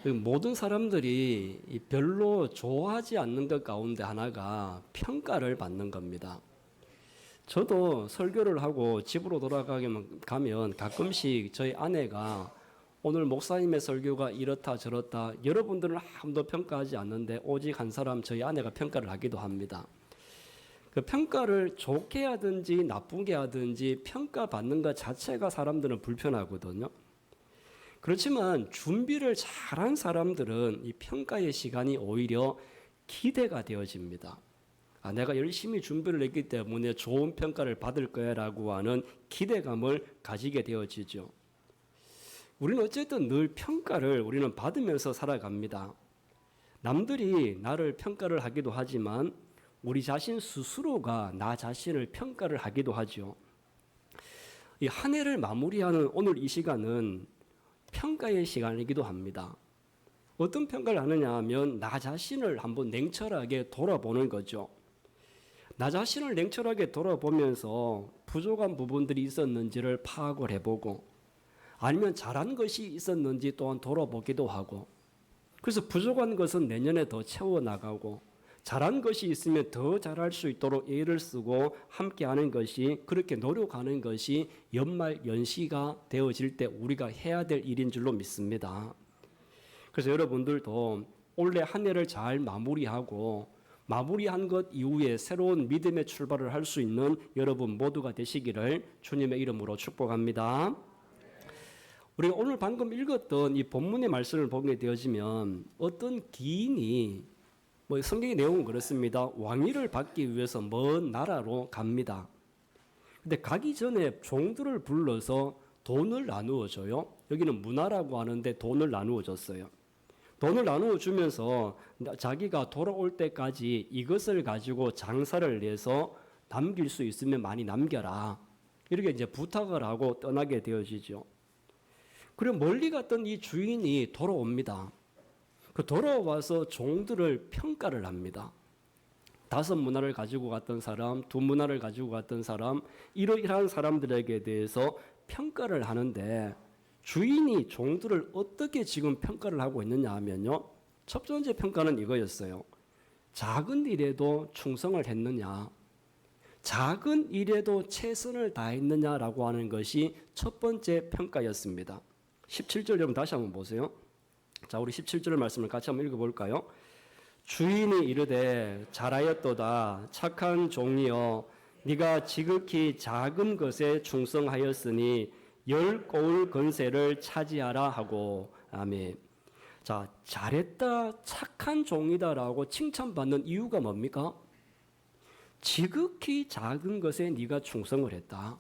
모든 사람들이 별로 좋아하지 않는 것 가운데 하나가 평가를 받는 겁니다. 저도 설교를 하고 집으로 가면 가끔씩 저희 아내가 오늘 목사님의 설교가 이렇다 저렇다, 여러분들은 아무도 평가하지 않는데 오직 한 사람, 저희 아내가 평가를 하기도 합니다. 그 평가를 좋게 하든지 나쁘게 하든지 평가받는 것 자체가 사람들은 불편하거든요. 그렇지만 준비를 잘한 사람들은 이 평가의 시간이 오히려 기대가 되어집니다. 내가 열심히 준비를 했기 때문에 좋은 평가를 받을 거야 라고 하는 기대감을 가지게 되어지죠. 우리는 어쨌든 늘 평가를 우리는 받으면서 살아갑니다. 남들이 나를 평가를 하기도 하지만 우리 자신 스스로가 나 자신을 평가를 하기도 하죠. 이 한 해를 마무리하는 오늘 이 시간은 평가의 시간이기도 합니다. 어떤 평가를 하느냐 하면 나 자신을 한번 냉철하게 돌아보는 거죠. 나 자신을 냉철하게 돌아보면서 부족한 부분들이 있었는지를 파악을 해보고, 아니면 잘한 것이 있었는지 또한 돌아보기도 하고, 그래서 부족한 것은 내년에 더 채워나가고, 잘한 것이 있으면 더 잘할 수 있도록 애를 쓰고 함께하는 것이, 그렇게 노력하는 것이 연말 연시가 되어질 때 우리가 해야 될 일인 줄로 믿습니다. 그래서 여러분들도 올해 한 해를 잘 마무리하고 마무리한 것 이후에 새로운 믿음의 출발을 할 수 있는 여러분 모두가 되시기를 주님의 이름으로 축복합니다. 우리가 오늘 방금 읽었던 이 본문의 말씀을 보게 되어지면 어떤 기인이, 성경의 내용은 그렇습니다. 왕위를 받기 위해서 먼 나라로 갑니다. 근데 가기 전에 종들을 불러서 돈을 나누어 줘요. 여기는 문화라고 하는데 돈을 나누어 줬어요. 돈을 나누어 주면서 자기가 돌아올 때까지 이것을 가지고 장사를 내서 남길 수 있으면 많이 남겨라, 이렇게 이제 부탁을 하고 떠나게 되어지죠. 그리고 멀리 갔던 이 주인이 돌아옵니다. 그 돌아와서 종들을 평가를 합니다. 5문화를 가지고 갔던 사람, 2문화를 가지고 갔던 사람, 이러이러한 사람들에게 대해서 평가를 하는데, 주인이 종들을 어떻게 지금 평가를 하고 있느냐 하면요, 첫 번째 평가는 이거였어요. 작은 일에도 충성을 했느냐, 작은 일에도 최선을 다했느냐라고 하는 것이 첫 번째 평가였습니다. 17절 여러분 다시 한번 보세요. 자, 우리 17절 말씀을 같이 한번 읽어볼까요? 주인이 이르되 잘하였도다 착한 종이여, 네가 지극히 작은 것에 충성하였으니 10고을 건세를 차지하라 하고. 아멘. 자, 잘했다, 착한 종이다라고 칭찬받는 이유가 뭡니까? 지극히 작은 것에 네가 충성을 했다.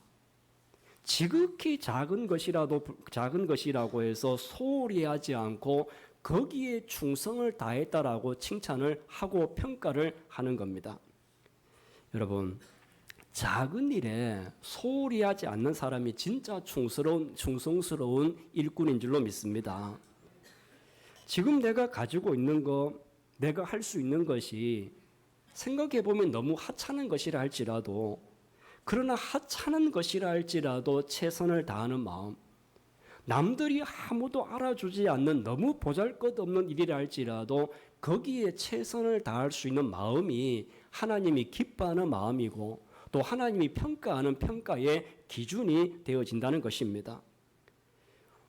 지극히 작은 것이라고 해서 소홀히 하지 않고 거기에 충성을 다했다라고 칭찬을 하고 평가를 하는 겁니다. 여러분, 작은 일에 소홀히 하지 않는 사람이 진짜 충성스러운 일꾼인 줄로 믿습니다. 지금 내가 가지고 있는 것, 내가 할 수 있는 것이 생각해보면 너무 하찮은 것이라 할지라도, 그러나 하찮은 것이라 할지라도 최선을 다하는 마음, 남들이 아무도 알아주지 않는 너무 보잘것없는 일이라 할지라도 거기에 최선을 다할 수 있는 마음이 하나님이 기뻐하는 마음이고, 또 하나님이 평가하는 평가의 기준이 되어진다는 것입니다.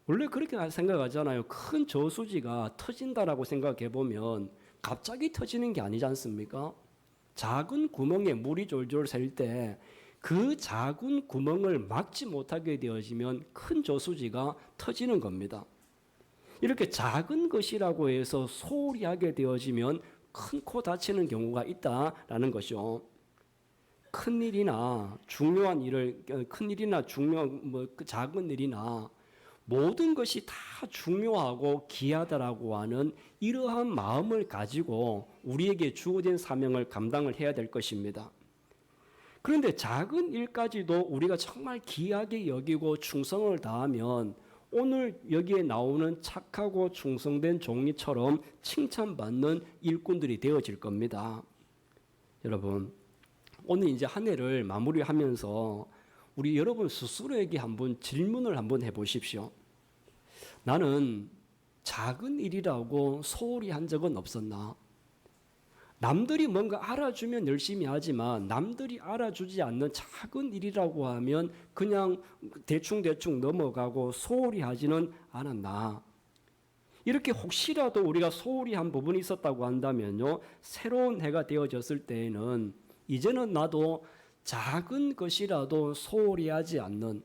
원래 그렇게 생각하잖아요. 큰 저수지가 터진다라고 생각해보면 갑자기 터지는 게 아니지 않습니까? 작은 구멍에 물이 졸졸 셀 때 그 작은 구멍을 막지 못하게 되어지면 큰 저수지가 터지는 겁니다. 이렇게 작은 것이라고 해서 소홀히 하게 되어지면 큰 코 다치는 경우가 있다라는 것이죠. 큰 일이나 중요한 일을, 큰 일이나 작은 일이나 모든 것이 다 중요하고 귀하다라고 하는 이러한 마음을 가지고 우리에게 주어진 사명을 감당을 해야 될 것입니다. 그런데 작은 일까지도 우리가 정말 귀하게 여기고 충성을 다하면 오늘 여기에 나오는 착하고 충성된 종이처럼 칭찬받는 일꾼들이 되어질 겁니다. 여러분, 오늘 이제 한 해를 마무리하면서 우리 여러분 스스로에게 한번 질문을 한번 해보십시오. 나는 작은 일이라고 소홀히 한 적은 없었나? 남들이 뭔가 알아주면 열심히 하지만 남들이 알아주지 않는 작은 일이라고 하면 그냥 대충대충 넘어가고 소홀히 하지는 않았나? 이렇게 혹시라도 우리가 소홀히 한 부분이 있었다고 한다면요, 새로운 해가 되어졌을 때에는 이제는 나도 작은 것이라도 소홀히 하지 않는,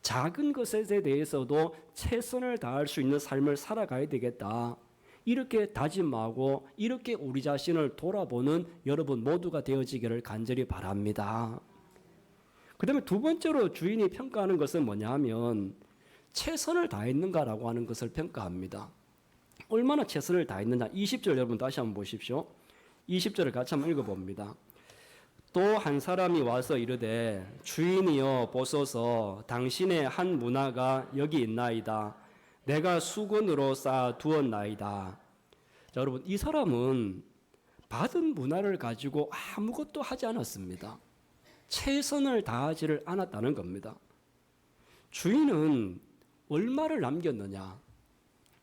작은 것에 대해서도 최선을 다할 수 있는 삶을 살아가야 되겠다. 이렇게 다짐하고 이렇게 우리 자신을 돌아보는 여러분 모두가 되어지기를 간절히 바랍니다. 그 다음에 두 번째로 주인이 평가하는 것은 뭐냐 하면 최선을 다했는가라고 하는 것을 평가합니다. 얼마나 최선을 다했느냐. 20절 여러분 다시 한번 보십시오. 20절을 같이 한번 읽어봅니다. 또 한 사람이 와서 이르되 주인이여 보소서 당신의 한 문화가 여기 있나이다. 내가 수건으로 쌓아 두었나이다. 자, 여러분 이 사람은 받은 문화를 가지고 아무것도 하지 않았습니다. 최선을 다하지를 않았다는 겁니다. 주인은 얼마를 남겼느냐?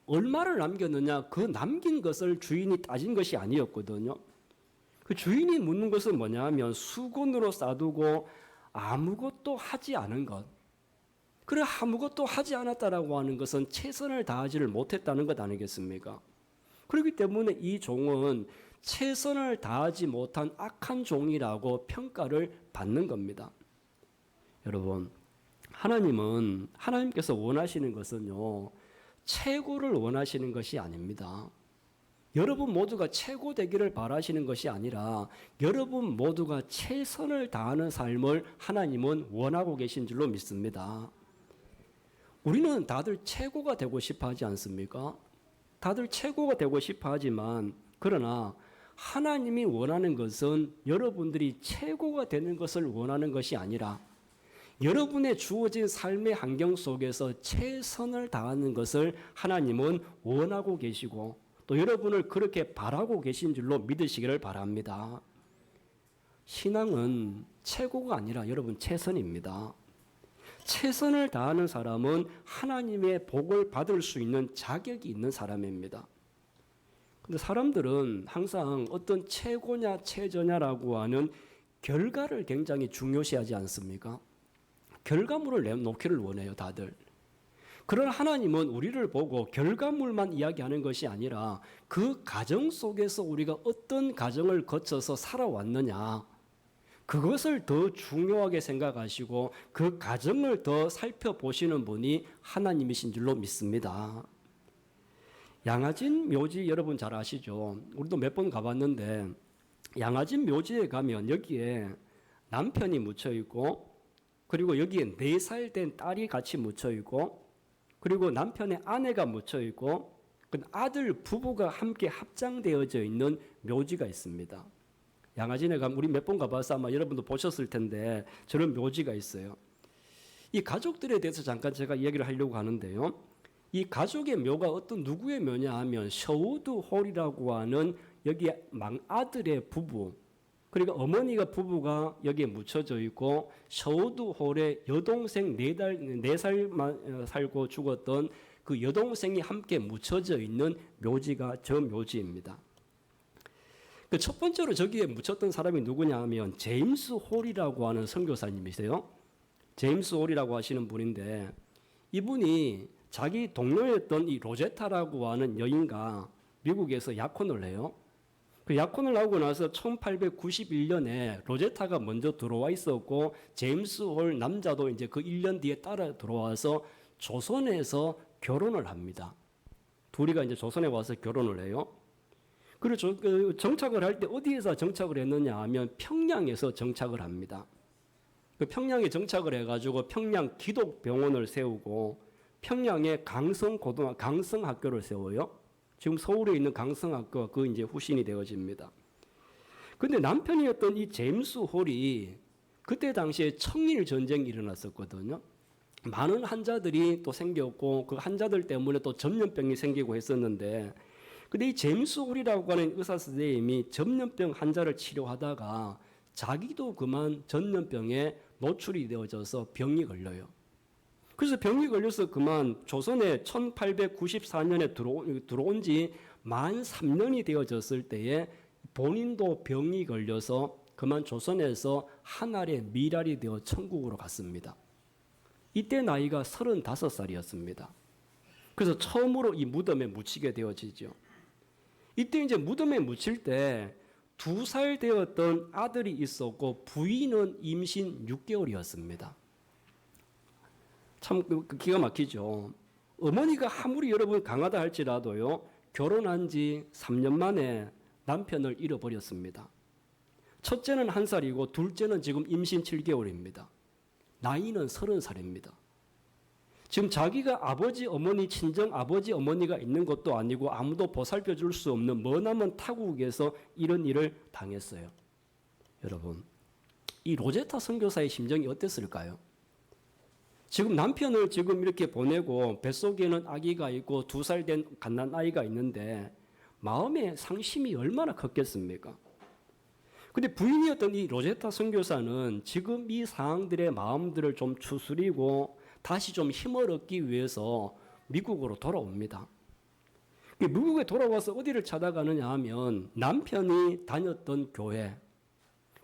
얼마를 남겼느냐? 그 남긴 것을 주인이 따진 것이 아니었거든요. 그 주인이 묻는 것은 뭐냐 하면 수건으로 싸두고 아무것도 하지 않은 것. 그래 아무것도 하지 않았다라고 하는 것은 최선을 다하지를 못했다는 것 아니겠습니까? 그렇기 때문에 이 종은 최선을 다하지 못한 악한 종이라고 평가를 받는 겁니다. 여러분, 하나님께서 원하시는 것은요, 최고를 원하시는 것이 아닙니다. 여러분 모두가 최고 되기를 바라시는 것이 아니라 여러분 모두가 최선을 다하는 삶을 하나님은 원하고 계신 줄로 믿습니다. 우리는 다들 최고가 되고 싶어 하지 않습니까? 다들 최고가 되고 싶어 하지만 그러나 하나님이 원하는 것은 여러분들이 최고가 되는 것을 원하는 것이 아니라 여러분의 주어진 삶의 환경 속에서 최선을 다하는 것을 하나님은 원하고 계시고 또 여러분을 그렇게 바라고 계신 줄로 믿으시기를 바랍니다. 신앙은 최고가 아니라 여러분 최선입니다. 최선을 다하는 사람은 하나님의 복을 받을 수 있는 자격이 있는 사람입니다. 근데 사람들은 항상 어떤 최고냐 최저냐라고 하는 결과를 굉장히 중요시하지 않습니까? 결과물을 내놓기를 원해요, 다들. 그러나 하나님은 우리를 보고 결과물만 이야기하는 것이 아니라 그 과정 속에서 우리가 어떤 과정을 거쳐서 살아왔느냐, 그것을 더 중요하게 생각하시고 그 과정을 더 살펴보시는 분이 하나님이신 줄로 믿습니다. 양화진 묘지 여러분 잘 아시죠? 우리도 몇 번 가봤는데 양화진 묘지에 가면 여기에 남편이 묻혀 있고 그리고 여기에 4살 된 딸이 같이 묻혀 있고 그리고 남편의 아내가 묻혀 있고 아들 부부가 함께 합장되어져 있는 묘지가 있습니다. 양화진에 가면 우리 몇 번 가봐서 아마 여러분도 보셨을 텐데 저런 묘지가 있어요. 이 가족들에 대해서 잠깐 제가 이야기를 하려고 하는데요. 이 가족의 묘가 어떤 누구의 묘냐 하면 셔우드 홀이라고 하는 여기 아들의 부부 그리고 어머니가 부부가 여기에 묻혀져 있고 셔우드 홀의 여동생 4살 살고 죽었던 그 여동생이 함께 묻혀져 있는 묘지가 저 묘지입니다. 그 첫 번째로 저기에 묻혔던 사람이 누구냐 하면 제임스 홀이라고 하는 선교사님이세요. 제임스 홀이라고 하시는 분인데 이분이 자기 동료였던 이 로제타라고 하는 여인과 미국에서 약혼을 해요. 그 약혼을 하고 나서 1891년에 로제타가 먼저 들어와 있었고 제임스 홀 남자도 이제 그 1년 뒤에 따라 들어와서 조선에서 결혼을 합니다. 둘이가 이제 조선에 와서 결혼을 해요. 그리고 정착을 할 때 어디에서 정착을 했느냐 하면 평양에서 정착을 합니다. 그 평양에 정착을 해가지고 평양 기독병원을 세우고 평양에 강성학교를 세워요. 지금 서울에 있는 강성학교가 그 이제 후신이 되어집니다. 근데 남편이었던 이 제임스 홀이 그때 당시에 청일 전쟁이 일어났었거든요. 많은 환자들이 또 생겼고 그 환자들 때문에 또 전염병이 생기고 했었는데 근데 이 제임스 홀이라고 하는 의사 선생님이 전염병 환자를 치료하다가 자기도 그만 전염병에 노출이 되어져서 병이 걸려요. 그래서 병이 걸려서 그만 조선에 1894년에 들어온 지 만 3년이 되어졌을 때에 본인도 병이 걸려서 그만 조선에서 한 알의 미랄이 되어 천국으로 갔습니다. 이때 나이가 35살이었습니다. 그래서 처음으로 이 무덤에 묻히게 되어지죠. 이때 이제 무덤에 묻힐 때 2살 되었던 아들이 있었고 부인은 임신 6개월이었습니다. 참 기가 막히죠. 어머니가 아무리 여러분 강하다 할지라도요, 결혼한 지 3년 만에 남편을 잃어버렸습니다. 첫째는 1살이고 둘째는 지금 임신 7개월입니다. 나이는 30살입니다. 지금 자기가 아버지, 어머니, 친정 아버지, 어머니가 있는 것도 아니고 아무도 보살펴 줄 수 없는 머나먼 타국에서 이런 일을 당했어요. 여러분, 이 로제타 선교사의 심정이 어땠을까요? 지금 남편을 지금 이렇게 보내고 뱃속에는 아기가 있고 2살 된 갓난아이가 있는데 마음의 상심이 얼마나 컸겠습니까? 근데 부인이었던 이 로제타 선교사는 지금 이 상황들의 마음들을 좀 추스리고 다시 좀 힘을 얻기 위해서 미국으로 돌아옵니다. 미국에 돌아와서 어디를 찾아가느냐 하면 남편이 다녔던 교회,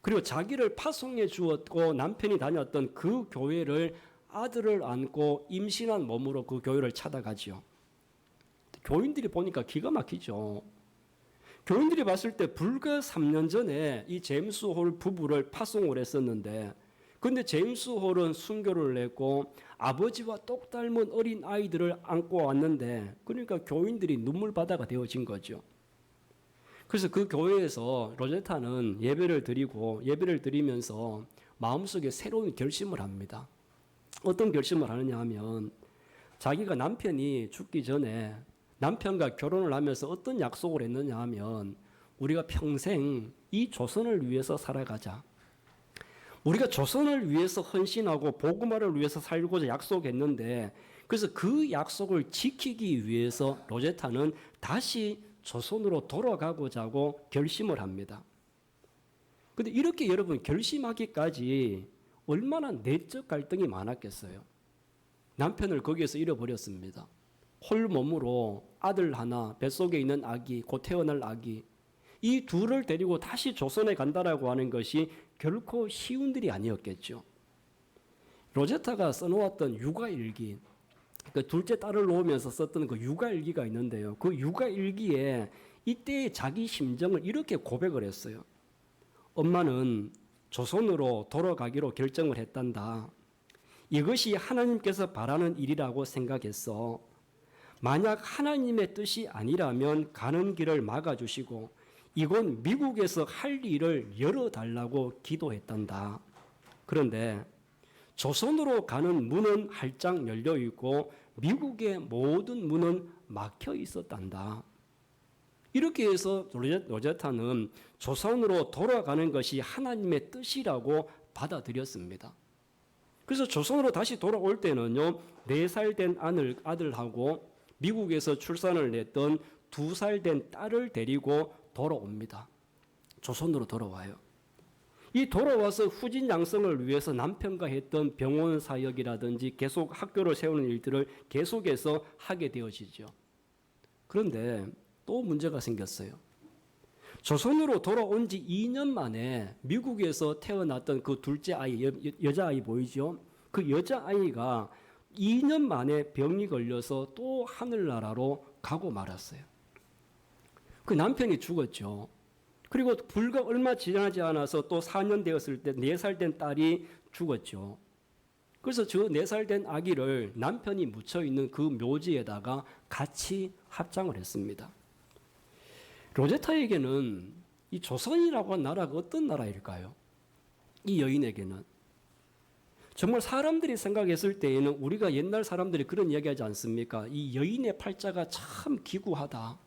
그리고 자기를 파송해 주었고 남편이 다녔던 그 교회를 아들을 안고 임신한 몸으로 그 교회를 찾아가지요. 교인들이 보니까 기가 막히죠. 교인들이 봤을 때 불과 3년 전에 이 제임스 홀 부부를 파송을 했었는데, 근데 제임스 홀은 순교를 했고 아버지와 똑 닮은 어린 아이들을 안고 왔는데, 그러니까 교인들이 눈물바다가 되어진 거죠. 그래서 그 교회에서 로제타는 예배를 드리면서 마음속에 새로운 결심을 합니다. 어떤 결심을 하느냐 하면, 자기가 남편이 죽기 전에 남편과 결혼을 하면서 어떤 약속을 했느냐 하면, 우리가 평생 이 조선을 위해서 살아가자. 우리가 조선을 위해서 헌신하고 복음화를 위해서 살고자 약속했는데, 그래서 그 약속을 지키기 위해서 로제타는 다시 조선으로 돌아가고자 하고 결심을 합니다. 그런데 이렇게 여러분 결심하기까지 얼마나 내적 갈등이 많았겠어요. 남편을 거기에서 잃어버렸습니다. 홀 몸으로 아들 하나, 뱃속에 있는 아기, 곧 태어날 아기, 이 둘을 데리고 다시 조선에 간다라고 하는 것이 결코 쉬운 일이 아니었겠죠. 로제타가 써놓았던 육아일기, 그 둘째 딸을 놓으면서 썼던 그 육아일기가 있는데요. 그 육아일기에 이때의 자기 심정을 이렇게 고백을 했어요. 엄마는 조선으로 돌아가기로 결정을 했단다. 이것이 하나님께서 바라는 일이라고 생각했어. 만약 하나님의 뜻이 아니라면 가는 길을 막아주시고 이곳 미국에서 할 일을 열어달라고 기도했단다. 그런데 조선으로 가는 문은 활짝 열려 있고 미국의 모든 문은 막혀 있었단다. 이렇게 해서 로제타는 조선으로 돌아가는 것이 하나님의 뜻이라고 받아들였습니다. 그래서 조선으로 다시 돌아올 때는요, 4살 된 아들하고 미국에서 출산을 냈던 2살 된 딸을 데리고 돌아옵니다. 조선으로 돌아와요. 이 돌아와서 후진 양성을 위해서 남편과 했던 병원 사역이라든지 계속 학교를 세우는 일들을 계속해서 하게 되어지죠. 그런데 또 문제가 생겼어요. 조선으로 돌아온 지 2년 만에 미국에서 태어났던 그 둘째 아이, 여자아이 보이죠? 그 여자아이가 2년 만에 병이 걸려서 또 하늘나라로 가고 말았어요. 그 남편이 죽었죠. 그리고 불과 얼마 지나지 않아서 또 4년 되었을 때 4살 된 딸이 죽었죠. 그래서 저 4살 된 아기를 남편이 묻혀있는 그 묘지에다가 같이 합장을 했습니다. 로제타에게는 이 조선이라고 하는 나라가 어떤 나라일까요? 이 여인에게는. 정말 사람들이 생각했을 때에는 우리가 옛날 사람들이 그런 이야기하지 않습니까? 이 여인의 팔자가 참 기구하다.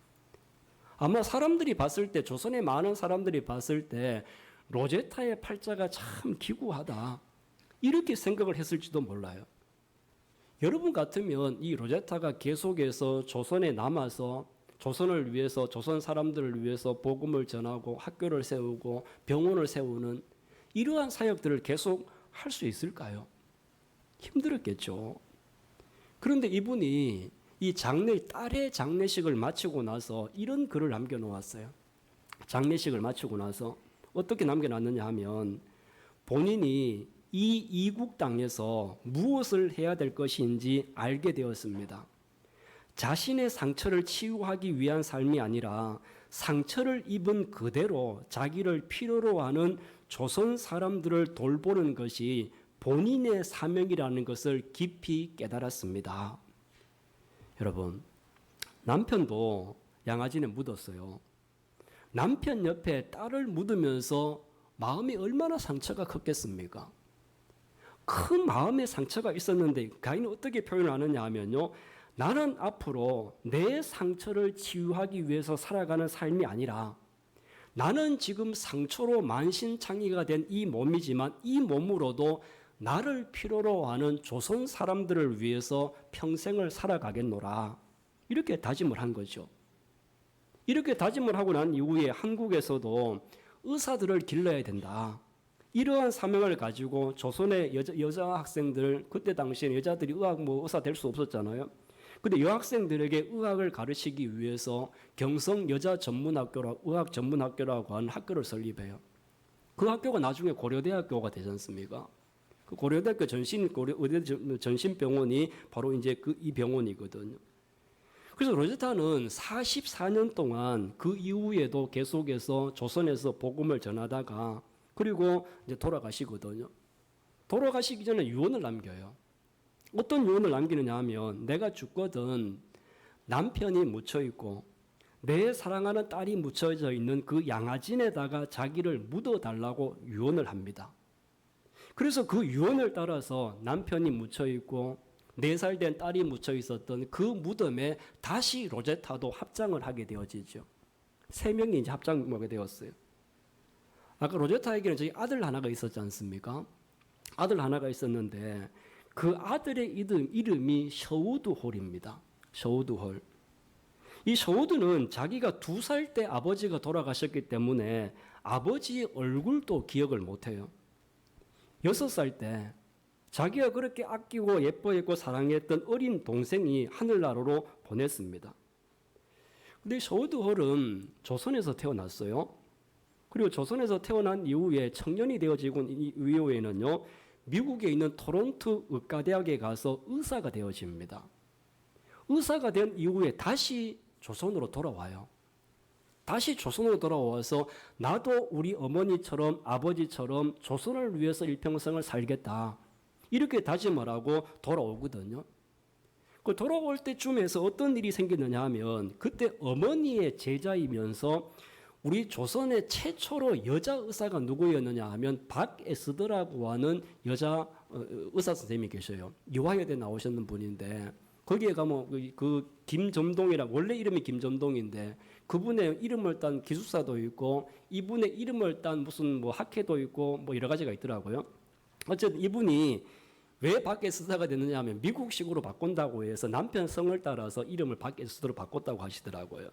아마 사람들이 봤을 때, 조선의 많은 사람들이 봤을 때 로제타의 팔자가 참 기구하다, 이렇게 생각을 했을지도 몰라요. 여러분 같으면 이 로제타가 계속해서 조선에 남아서 조선을 위해서, 조선 사람들을 위해서 복음을 전하고 학교를 세우고 병원을 세우는 이러한 사역들을 계속 할 수 있을까요? 힘들었겠죠. 그런데 이분이 이 딸의 장례식을 마치고 나서 이런 글을 남겨놓았어요. 장례식을 마치고 나서 어떻게 남겨놨느냐 하면 본인이 이 이국 땅에서 무엇을 해야 될 것인지 알게 되었습니다. 자신의 상처를 치유하기 위한 삶이 아니라 상처를 입은 그대로 자기를 필요로 하는 조선 사람들을 돌보는 것이 본인의 사명이라는 것을 깊이 깨달았습니다. 여러분, 남편도 양아진에 묻었어요. 남편 옆에 딸을 묻으면서 마음이 얼마나 상처가 컸겠습니까? 큰 마음의 상처가 있었는데 가인이 어떻게 표현을 하느냐 하면요, 나는 앞으로 내 상처를 치유하기 위해서 살아가는 삶이 아니라 나는 지금 상처로 만신창이가 된 이 몸이지만 이 몸으로도 나를 필요로 하는 조선 사람들을 위해서 평생을 살아가겠노라, 이렇게 다짐을 한 거죠. 이렇게 다짐을 하고 난 이후에 한국에서도 의사들을 길러야 된다, 이러한 사명을 가지고 조선의 여자 학생들, 그때 당시에 여자들이 의사 될 수 없었잖아요. 근데 여학생들에게 의학을 가르치기 위해서 경성 여자 전문학교라고, 의학 전문학교라고 하는 학교를 설립해요. 그 학교가 나중에 고려대학교가 되지 않습니까? 그 고려대학교 전신병원이 바로 이제 이 병원이거든요. 그래서 로제타는 44년 동안 그 이후에도 계속해서 조선에서 복음을 전하다가 그리고 이제 돌아가시거든요. 돌아가시기 전에 유언을 남겨요. 어떤 유언을 남기느냐 하면, 내가 죽거든 남편이 묻혀 있고 내 사랑하는 딸이 묻혀져 있는 그 양아진에다가 자기를 묻어달라고 유언을 합니다. 그래서 그 유언을 따라서 남편이 묻혀 있고 4살 된 딸이 묻혀 있었던 그 무덤에 다시 로제타도 합장을 하게 되어지죠. 3명이 이제 합장하게 되었어요. 아까 로제타에게는 저희 아들 하나가 있었지 않습니까? 아들 하나가 있었는데 그 아들의 이름이 셔우드홀입니다. 셔우드홀. 이 셔우드는 자기가 2살 때 아버지가 돌아가셨기 때문에 아버지의 얼굴도 기억을 못해요. 6살 때 자기가 그렇게 아끼고 예뻐했고 사랑했던 어린 동생이 하늘나라로 보냈습니다. 근데 셔우드홀은 조선에서 태어났어요. 그리고 조선에서 태어난 이후에 청년이 되어지고 이후에는요, 미국에 있는 토론토 의과대학에 가서 의사가 되어집니다. 의사가 된 이후에 다시 조선으로 돌아와요. 다시 조선으로 돌아와서 나도 우리 어머니처럼 아버지처럼 조선을 위해서 일평생을 살겠다, 이렇게 다짐을 하고 돌아오거든요. 그 돌아올 때쯤에서 어떤 일이 생기느냐 하면, 그때 어머니의 제자이면서 우리 조선의 최초로 여자 의사가 누구였느냐 하면 박에스더라고 하는 여자 의사 선생님이 계셔요. 이화여대 나오셨는 분인데, 거기에 가면 그 김점동이라고, 원래 이름이 김점동인데 그분의 이름을 딴 기숙사도 있고 이분의 이름을 딴 무슨 뭐 학회도 있고 뭐 여러 가지가 있더라고요. 어쨌든 이분이 왜 박에스더가 됐느냐 하면 미국식으로 바꾼다고 해서 남편 성을 따라서 이름을 박에스더로 바꿨다고 하시더라고요.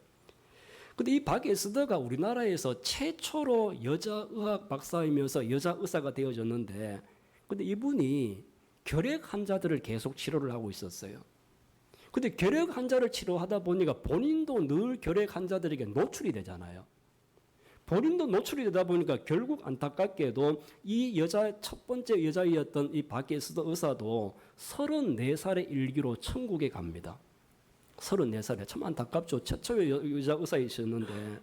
근데 이 박에스더가 우리나라에서 최초로 여자 의학 박사이면서 여자 의사가 되어졌는데, 근데 이분이 결핵 환자들을 계속 치료를 하고 있었어요. 근데 결핵 환자를 치료하다 보니까 본인도 늘 결핵 환자들에게 노출이 되잖아요. 본인도 노출이 되다 보니까 결국 안타깝게도 이 여자, 첫 번째 여자이었던 이 박에스더 의사도 34살의 일기로 천국에 갑니다. 34살에 참 안타깝죠. 최초의 여자 의사이셨는데.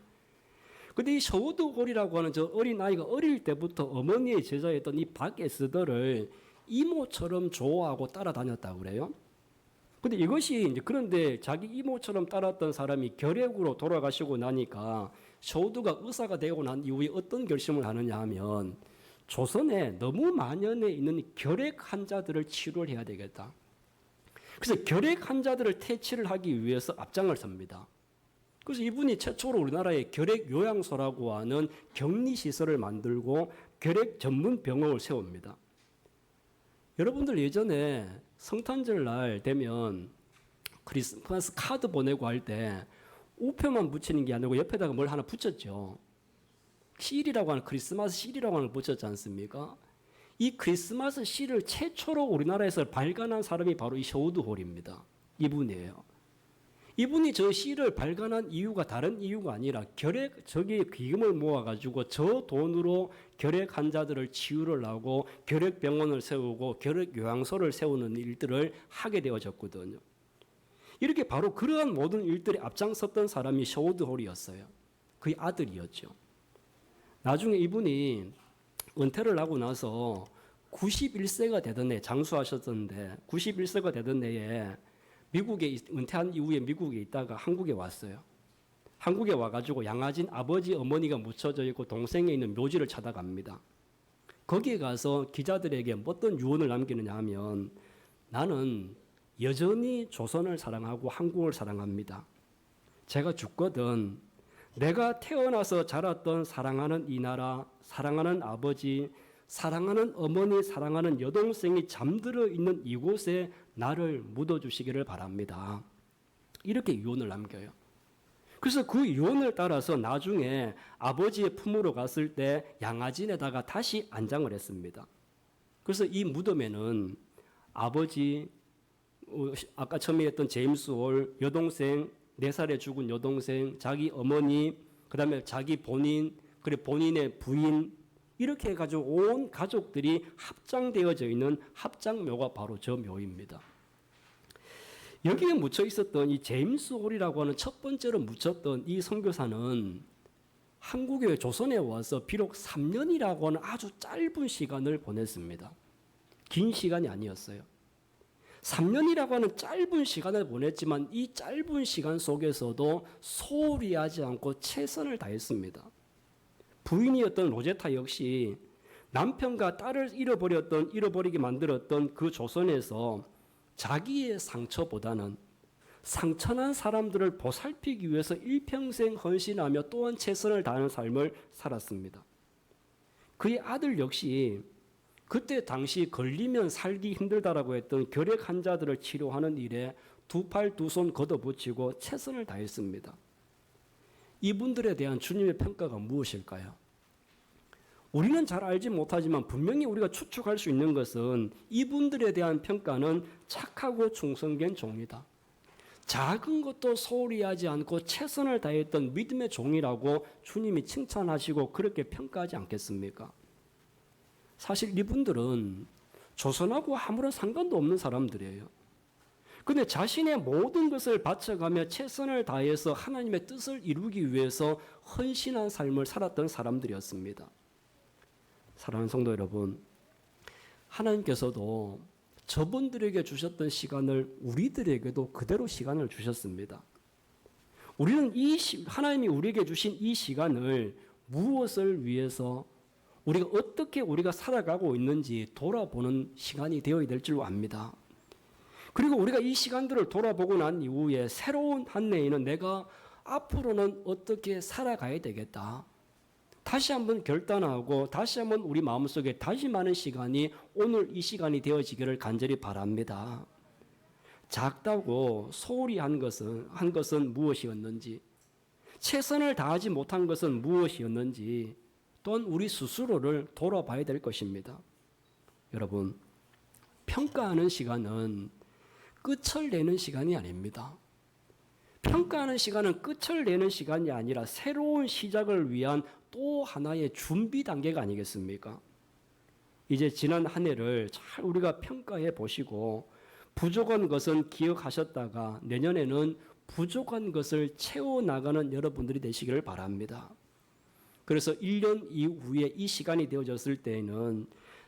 근데 이 셔우드홀이라고 하는 저 어린 아이가 어릴 때부터 어머니의 제자였던 이 박에스더를 이모처럼 좋아하고 따라다녔다고 그래요. 근데 이것이 이제, 그런데 자기 이모처럼 따랐던 사람이 결핵으로 돌아가시고 나니까 셔우드가 의사가 되고 난 이후에 어떤 결심을 하느냐 하면, 조선에 너무 만연해 있는 결핵 환자들을 치료를 해야 되겠다. 그래서 결핵 환자들을 퇴치를 하기 위해서 앞장을 섭니다. 그래서 이분이 최초로 우리나라에 결핵 요양소라고 하는 격리 시설을 만들고 결핵 전문 병원을 세웁니다. 여러분들 예전에 성탄절 날 되면 크리스마스 카드 보내고 할 때 우표만 붙이는 게 아니고 옆에다가 뭘 하나 붙였죠. 실이라고 하는, 크리스마스 실이라고 하는 걸 붙였지 않습니까? 이 크리스마스 시를 최초로 우리나라에서 발간한 사람이 바로 이 셔우드 홀입니다. 이분이에요. 이분이 저 시를 발간한 이유가 다른 이유가 아니라 저기 기금을 모아가지고 저 돈으로 결핵 환자들을 치유를 하고 결핵병원을 세우고 결핵 요양소를 세우는 일들을 하게 되어졌거든요. 이렇게 바로 그러한 모든 일들에 앞장섰던 사람이 셔우드 홀이었어요. 그의 아들이었죠. 나중에 이분이 은퇴를 하고 나서 91세가 되던 해 장수하셨던데 91세가 되던 해에 미국에 은퇴한 이후에 미국에 있다가 한국에 왔어요. 한국에 와가지고 양아진 아버지 어머니가 묻혀져 있고 동생에 있는 묘지를 찾아갑니다. 거기에 가서 기자들에게 어떤 유언을 남기느냐 하면 나는 여전히 조선을 사랑하고 한국을 사랑합니다. 제가 죽거든 내가 태어나서 자랐던 사랑하는 이 나라, 사랑하는 아버지, 사랑하는 어머니, 사랑하는 여동생이 잠들어 있는 이곳에 나를 묻어주시기를 바랍니다. 이렇게 유언을 남겨요. 그래서 그 유언을 따라서 나중에 아버지의 품으로 갔을 때 양아진에다가 다시 안장을 했습니다. 그래서 이 무덤에는 아버지, 아까 처음에 했던 제임스 홀, 여동생, 4살에 죽은 여동생, 자기 어머니, 그 다음에 자기 본인, 그리고 본인의 부인, 이렇게 해가지고 온 가족들이 합장되어져 있는 합장묘가 바로 저 묘입니다. 여기에 묻혀 있었던 이 제임스 홀이라고 하는 첫 번째로 묻혔던 이 선교사는 한국에 조선에 와서 비록 3년이라고 하는 아주 짧은 시간을 보냈습니다. 긴 시간이 아니었어요. 3년이라고 하는 짧은 시간을 보냈지만 이 짧은 시간 속에서도 소홀히 하지 않고 최선을 다했습니다. 부인이었던 로제타 역시 남편과 딸을 잃어버리게 만들었던 그 조선에서 자기의 상처보다는 상처난 사람들을 보살피기 위해서 일평생 헌신하며 또한 최선을 다하는 삶을 살았습니다. 그의 아들 역시 그때 당시 걸리면 살기 힘들다라고 했던 결핵 환자들을 치료하는 일에 두 팔 두 손 걷어붙이고 최선을 다했습니다. 이분들에 대한 주님의 평가가 무엇일까요? 우리는 잘 알지 못하지만 분명히 우리가 추측할 수 있는 것은 이분들에 대한 평가는 착하고 충성된 종이다. 작은 것도 소홀히 하지 않고 최선을 다했던 믿음의 종이라고 주님이 칭찬하시고 그렇게 평가하지 않겠습니까? 사실 이분들은 조선하고 아무런 상관도 없는 사람들이에요. 그런데 자신의 모든 것을 바쳐가며 최선을 다해서 하나님의 뜻을 이루기 위해서 헌신한 삶을 살았던 사람들이었습니다. 사랑하는 성도 여러분, 하나님께서도 저분들에게 주셨던 시간을 우리들에게도 그대로 시간을 주셨습니다. 우리는 하나님이 우리에게 주신 이 시간을 무엇을 위해서 우리가 어떻게 우리가 살아가고 있는지 돌아보는 시간이 되어야 될 줄 압니다. 그리고 우리가 이 시간들을 돌아보고 난 이후에 새로운 한 해에는 내가 앞으로는 어떻게 살아가야 되겠다. 다시 한번 결단하고 다시 한번 우리 마음속에 다시 많은 시간이 오늘 이 시간이 되어지기를 간절히 바랍니다. 작다고 소홀히 한 것은 무엇이었는지, 최선을 다하지 못한 것은 무엇이었는지 또한 우리 스스로를 돌아봐야 될 것입니다. 여러분, 평가하는 시간은 끝을 내는 시간이 아닙니다. 평가하는 시간은 끝을 내는 시간이 아니라 새로운 시작을 위한 또 하나의 준비 단계가 아니겠습니까? 이제 지난 한 해를 잘 우리가 평가해 보시고 부족한 것은 기억하셨다가 내년에는 부족한 것을 채워나가는 여러분들이 되시기를 바랍니다. 그래서 1년 이후에 이 시간이 되어졌을 때에는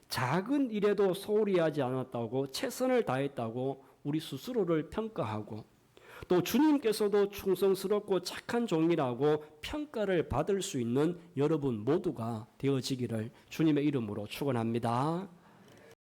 작은 일에도 소홀히 하지 않았다고 최선을 다했다고 우리 스스로를 평가하고 또 주님께서도 충성스럽고 착한 종이라고 평가를 받을 수 있는 여러분 모두가 되어지기를 주님의 이름으로 축원합니다.